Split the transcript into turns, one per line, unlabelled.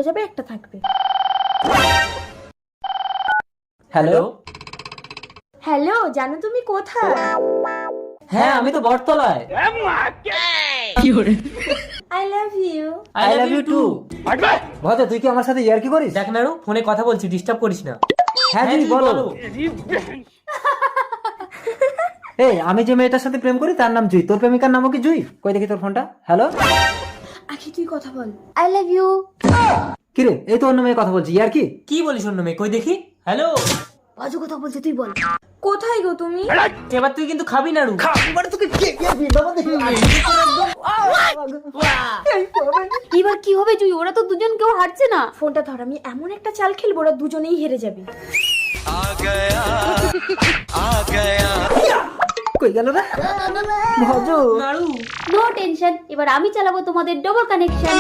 যাবে, একটা থাকবে।
হ্যালো।
হ্যালো, জানো তুমি কোথায়?
হ্যাঁ, আমি তো বটতলায়।
I love you.
I love you too. Bhaja, তুই কি আমার সাথে ইয়ার্কি করিস?
দেখ নাড়ু, ফোনে কথা বলছি, ডিস্টার্ব করিস না।
হ্যাঁ জি, বলো। এই, আমি যে মেয়েটার সাথে প্রেম করি তার নাম জুই। তোর প্রেমিকার নামও কি জুই? কই দেখি তোর ফোনটা। হ্যালো।
আখি তুই কথা বল। I love you.
কিরে, এই তো অন্য মেয়ে কথা বলছি, ইয়ার্কি?
কি বলিস অন্য মেয়ে? কই দেখি। হ্যালো।
বাজু কথা বলছে, তুই বল। কোথায় গো তুমি?
এবার তুই কিন্তু খাবি নাড়ু।
এবার কি হবে জুই? ওরা তো দুজন কেউ হারছে না। ফোনটা ধর, আমি এমন একটা চাল খেলবো ওরা দুজনেই হেরে যাবে।
কই গেল রে ভজ?
নাড়ু।
নো টেনশন, এবার আমি চালাবো তোমাদের ডবল কানেকশন।